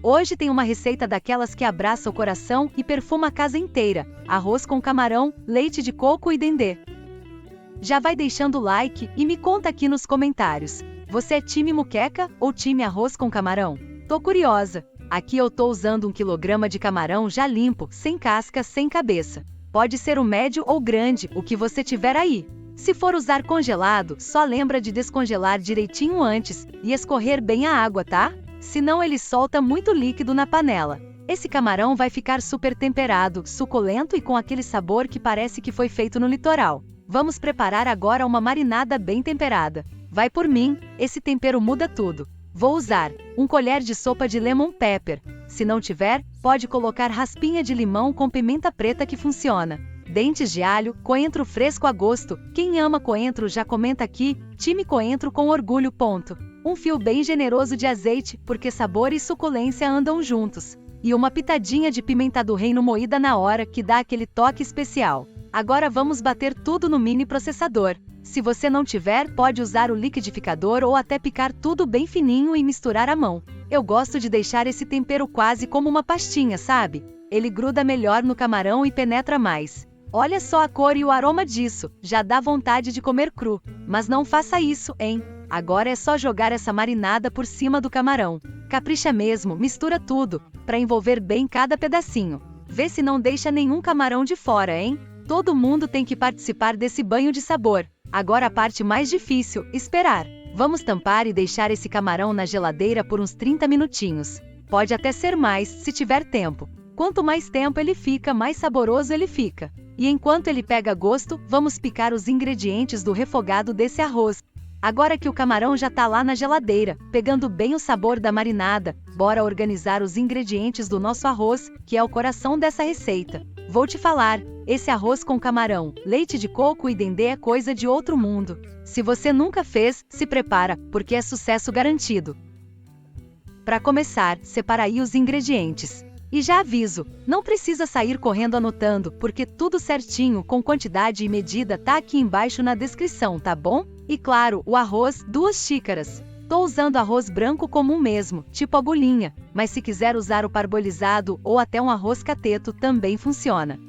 Hoje tem uma receita daquelas que abraça o coração e perfuma a casa inteira: arroz com camarão, leite de coco e dendê. Já vai deixando o like e me conta aqui nos comentários. Você é time moqueca ou time arroz com camarão? Tô curiosa. Aqui eu tô usando 1 kg de camarão já limpo, sem casca, sem cabeça. Pode ser o médio ou grande, o que você tiver aí. Se for usar congelado, só lembra de descongelar direitinho antes e escorrer bem a água, tá? Senão ele solta muito líquido na panela. Esse camarão vai ficar super temperado, suculento e com aquele sabor que parece que foi feito no litoral. Vamos preparar agora uma marinada bem temperada. Vai por mim, esse tempero muda tudo. Vou usar 1 colher de sopa de lemon pepper. Se não tiver, pode colocar raspinha de limão com pimenta preta que funciona. Dentes de alho, coentro fresco a gosto. Quem ama coentro já comenta aqui, time coentro com orgulho. Um fio bem generoso de azeite, porque sabor e suculência andam juntos. E uma pitadinha de pimenta do reino moída na hora, que dá aquele toque especial. Agora vamos bater tudo no mini processador. Se você não tiver, pode usar o liquidificador ou até picar tudo bem fininho e misturar à mão. Eu gosto de deixar esse tempero quase como uma pastinha, sabe? Ele gruda melhor no camarão e penetra mais. Olha só a cor e o aroma disso, já dá vontade de comer cru. Mas não faça isso, hein? Agora é só jogar essa marinada por cima do camarão. Capricha mesmo, mistura tudo, para envolver bem cada pedacinho. Vê se não deixa nenhum camarão de fora, hein? Todo mundo tem que participar desse banho de sabor. Agora a parte mais difícil, esperar. Vamos tampar e deixar esse camarão na geladeira por uns 30 minutinhos. Pode até ser mais, se tiver tempo. Quanto mais tempo ele fica, mais saboroso ele fica. E enquanto ele pega gosto, vamos picar os ingredientes do refogado desse arroz. Agora que o camarão já tá lá na geladeira, pegando bem o sabor da marinada, bora organizar os ingredientes do nosso arroz, que é o coração dessa receita. Vou te falar, esse arroz com camarão, leite de coco e dendê é coisa de outro mundo. Se você nunca fez, se prepara, porque é sucesso garantido. Para começar, separa aí os ingredientes. E já aviso, não precisa sair correndo anotando, porque tudo certinho com quantidade e medida tá aqui embaixo na descrição, tá bom? E claro, o arroz, 2 xícaras. Tô usando arroz branco comum mesmo, tipo agulhinha, mas se quiser usar o parbolizado ou até um arroz cateto também funciona.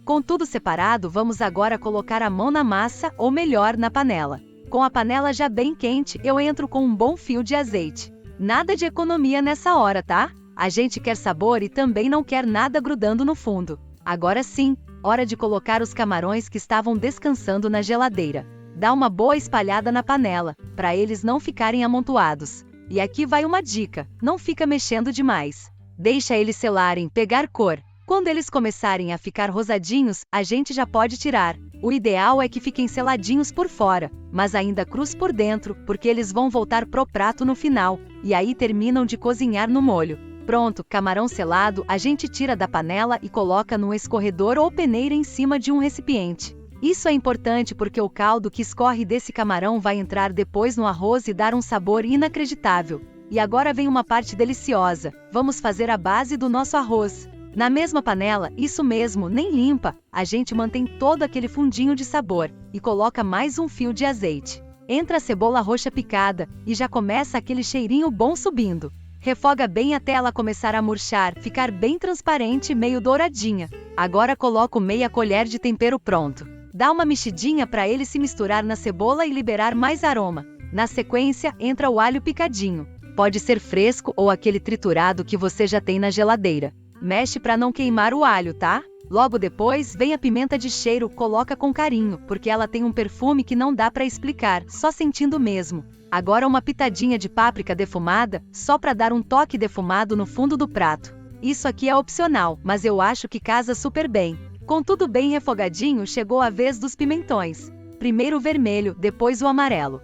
Com tudo separado, vamos agora colocar a mão na massa, ou melhor, na panela. Com a panela já bem quente, eu entro com um bom fio de azeite. Nada de economia nessa hora, tá? A gente quer sabor e também não quer nada grudando no fundo. Agora sim, hora de colocar os camarões que estavam descansando na geladeira. Dá uma boa espalhada na panela, para eles não ficarem amontoados. E aqui vai uma dica, não fica mexendo demais. Deixa eles selarem, pegar cor. Quando eles começarem a ficar rosadinhos, a gente já pode tirar. O ideal é que fiquem seladinhos por fora, mas ainda crus por dentro, porque eles vão voltar pro prato no final, e aí terminam de cozinhar no molho. Pronto, camarão selado, a gente tira da panela e coloca num escorredor ou peneira em cima de um recipiente. Isso é importante porque o caldo que escorre desse camarão vai entrar depois no arroz e dar um sabor inacreditável. E agora vem uma parte deliciosa, vamos fazer a base do nosso arroz. Na mesma panela, isso mesmo, nem limpa, a gente mantém todo aquele fundinho de sabor, e coloca mais um fio de azeite. Entra a cebola roxa picada, e já começa aquele cheirinho bom subindo. Refoga bem até ela começar a murchar, ficar bem transparente e meio douradinha. Agora coloco meia colher de tempero pronto. Dá uma mexidinha para ele se misturar na cebola e liberar mais aroma. Na sequência, entra o alho picadinho. Pode ser fresco ou aquele triturado que você já tem na geladeira. Mexe para não queimar o alho, tá? Logo depois, vem a pimenta de cheiro, coloca com carinho, porque ela tem um perfume que não dá para explicar, só sentindo mesmo. Agora uma pitadinha de páprica defumada, só para dar um toque defumado no fundo do prato. Isso aqui é opcional, mas eu acho que casa super bem. Com tudo bem refogadinho, chegou a vez dos pimentões. Primeiro o vermelho, depois o amarelo.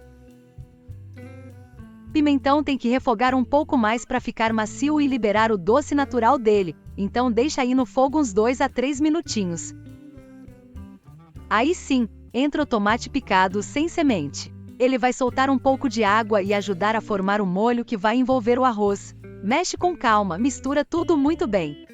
Pimentão tem que refogar um pouco mais para ficar macio e liberar o doce natural dele, então deixa aí no fogo uns 2 a 3 minutinhos. Aí sim, entra o tomate picado sem semente. Ele vai soltar um pouco de água e ajudar a formar o molho que vai envolver o arroz. Mexe com calma, mistura tudo muito bem.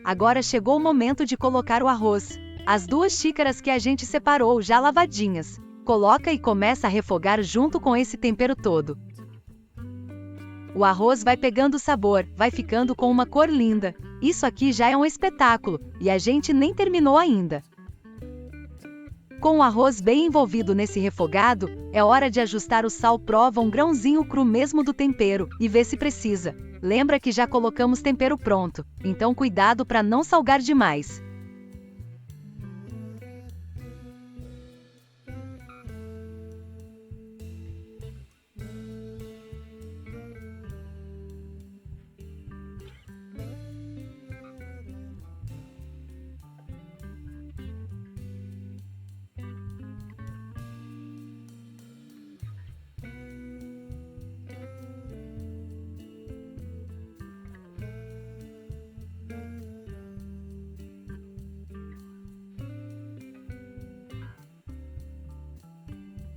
Agora chegou o momento de colocar o arroz. As 2 xícaras que a gente separou já lavadinhas. Coloca e começa a refogar junto com esse tempero todo. O arroz vai pegando sabor, vai ficando com uma cor linda. Isso aqui já é um espetáculo, e a gente nem terminou ainda. Com o arroz bem envolvido nesse refogado, é hora de ajustar o sal. Prova um grãozinho cru mesmo do tempero, e vê se precisa. Lembra que já colocamos tempero pronto, então cuidado para não salgar demais.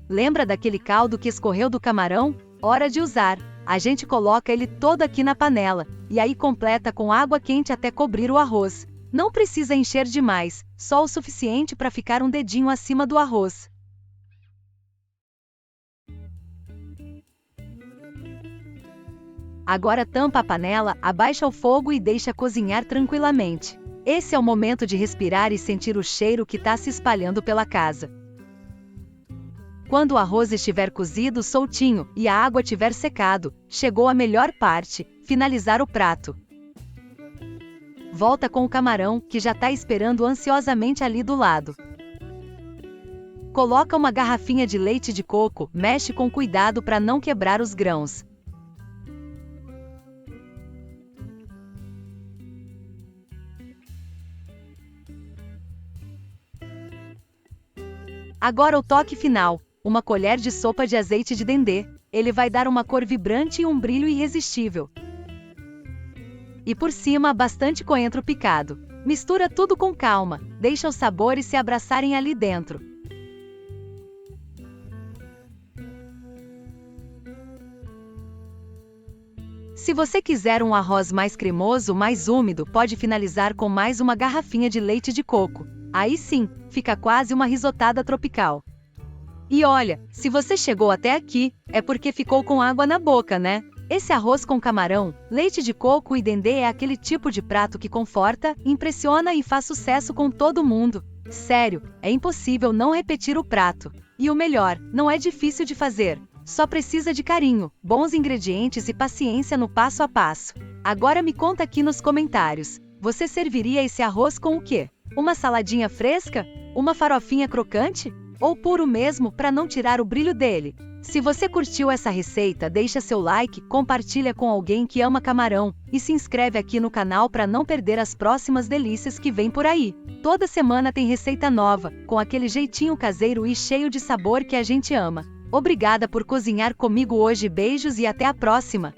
Lembra daquele caldo que escorreu do camarão? Hora de usar. A gente coloca ele todo aqui na panela, e aí completa com água quente até cobrir o arroz. Não precisa encher demais, só o suficiente para ficar um dedinho acima do arroz. Agora tampa a panela, abaixa o fogo e deixa cozinhar tranquilamente. Esse é o momento de respirar e sentir o cheiro que está se espalhando pela casa. Quando o arroz estiver cozido soltinho e a água tiver secado, chegou a melhor parte, finalizar o prato. Volta com o camarão, que já está esperando ansiosamente ali do lado. Coloca uma garrafinha de leite de coco, mexe com cuidado para não quebrar os grãos. Agora o toque final. Uma colher de sopa de azeite de dendê. Ele vai dar uma cor vibrante e um brilho irresistível. E por cima, bastante coentro picado. Mistura tudo com calma, deixa os sabores se abraçarem ali dentro. Se você quiser um arroz mais cremoso, mais úmido, pode finalizar com mais uma garrafinha de leite de coco. Aí sim, fica quase uma risotada tropical. E olha, se você chegou até aqui, é porque ficou com água na boca, né? Esse arroz com camarão, leite de coco e dendê é aquele tipo de prato que conforta, impressiona e faz sucesso com todo mundo. Sério, é impossível não repetir o prato. E o melhor, não é difícil de fazer. Só precisa de carinho, bons ingredientes e paciência no passo a passo. Agora me conta aqui nos comentários. Você serviria esse arroz com o quê? Uma saladinha fresca? Uma farofinha crocante? Ou puro mesmo para não tirar o brilho dele? Se você curtiu essa receita, deixa seu like, compartilha com alguém que ama camarão e se inscreve aqui no canal para não perder as próximas delícias que vem por aí. Toda semana tem receita nova, com aquele jeitinho caseiro e cheio de sabor que a gente ama. Obrigada por cozinhar comigo hoje, beijos e até a próxima!